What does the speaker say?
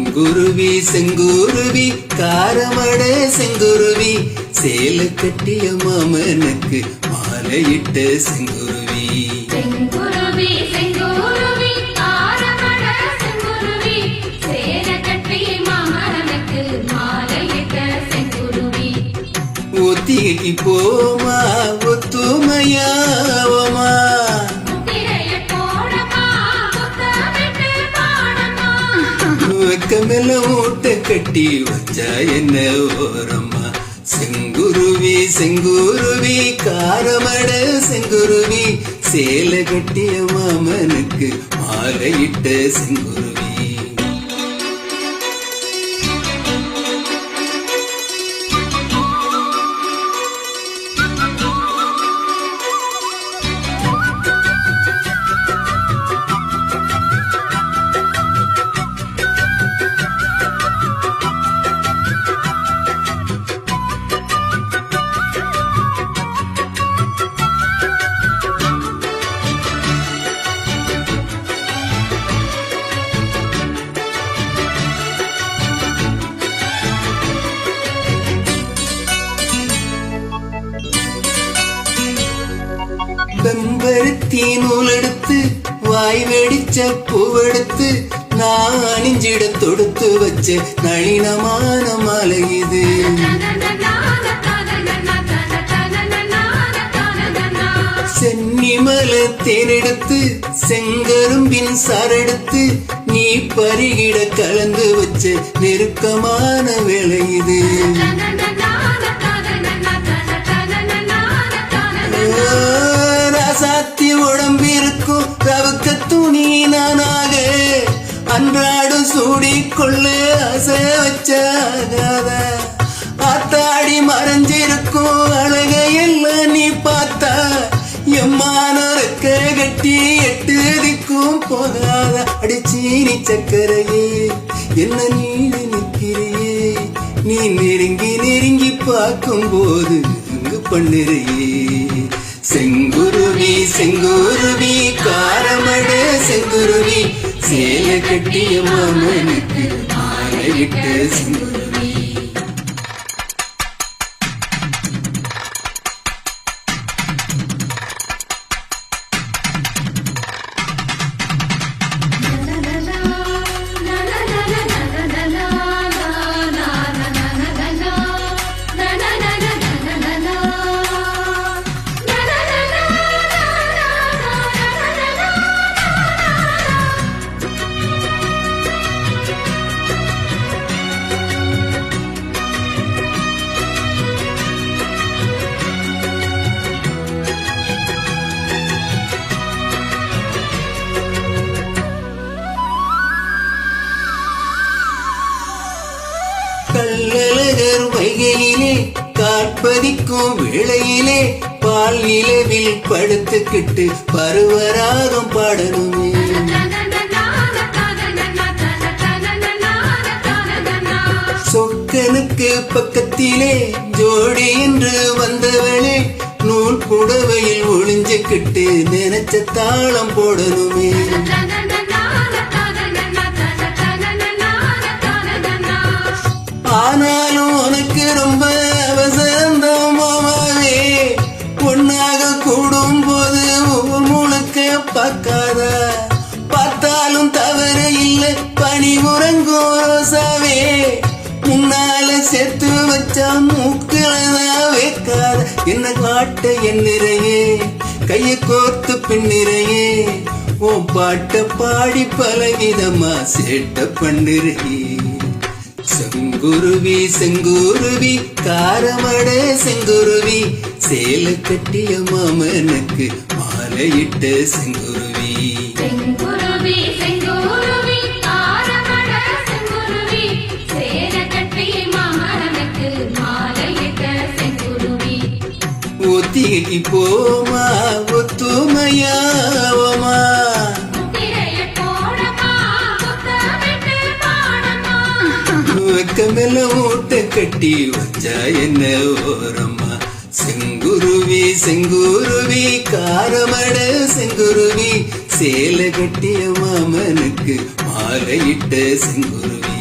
செங்குருவி செங்குருவி காரமட செங்குருவி சேலை கட்டிய மாமனுக்கு மாலையிட்ட செங்குருவி. செங்குருவி செங்குருவி காரமட செங்குருவி சேலை கட்டிய மாமனுக்கு மாலையிட்ட செங்குருவி. ஒத்திகைக்கு போமா ஒத்துமையாவமா வெக்கமெல்லாம் ஊட்ட கட்டி வச்சா என்ன ஓரம்மா. செங்குருவி செங்குருவி காரமட செங்குருவி சேலை கட்டிய மாமனுக்கு மாலையிட்ட செங்குருவி. வெம்பருத்தி நூலெடுத்து வாய் வெடிச்ச பூவெடுத்து நான் அணிஞ்சிட தொடுத்து வச்ச நளினமான மாலை இது. சென்னிமல தேனெடுத்து செங்கரும்பின் சாரெடுத்து நீ பருகிட கலந்து வச்ச நெருக்கமான வேலை இது. ராசாத்தி உடம்பிருக்கும் ரவுக்க துணி நானாக அன்றாடும் சூடிக்கொள்ள ஆசை வச்சாகாத. ஆத்தாடி மறைஞ்சிருக்கும் அழகையெல்லாம் நீ பார்த்தா எம்மானக்க கட்டி எட்டு திக்கும் போகாத. அடிச்சீனி சக்கரையே என்ன நீடு நிற்கிறியே நீ நெருங்கி நெருங்கி பார்க்கும் போது பண்ணுறையே. செங்குருவி செங்குருவி காரமட செங்குருவி சேலை கட்டிய மாமனுக்கு மாலையிட்ட செங்குருவி. கள்ளழகர் வைகையிலே காட்பதிக்கும் வேளையிலே பால் நிலவில் படுத்துக்கிட்டு பருவராகம் பாடணுமே. சொக்கனுக்கு பக்கத்திலே ஜோடி என்று வந்தவளே நூல் புடவையில் ஒளிஞ்சுக்கிட்டு நினைச்ச தாளம் போடணுமே. ஆனாலும் உனக்கு ரொம்ப அவசரம்தான் மாமாவே. பொண்ணாக கூடும் போது முழுக்க பார்க்காத. பார்த்தாலும் தவறு இல்லை பனி உறங்கும் ரோசாவே. முன்னால சேர்த்து வச்சா மூக்கில்தான் வைக்காத. என்ன காட்ட என் நிறையே கையை கோர்த்து பின்னிறையே உன் பாட்ட பாடி பலவிதமா சேட்ட பண்ணுறையே. செங்குருவி செங்குருவி காரமட செங்குருவி சேலை கட்டிய மாமனுக்கு மாலையிட்ட செங்குருவி. செங்குருவி செங்குருவி காரமட செங்குருவி சேலை கட்டிய மாமனுக்கு மாலையிட்ட செங்குருவி. ஒத்திகைக்கு போமா ஒத்துமையாவமா வெக்கமெல்லாம் ஊட்ட கட்டி வச்சா என்ன ஓரம்மா. செங்குருவி செங்குருவி காரமட செங்குருவி சேலை கட்டிய மாமனுக்கு மாலையிட்ட செங்குருவி.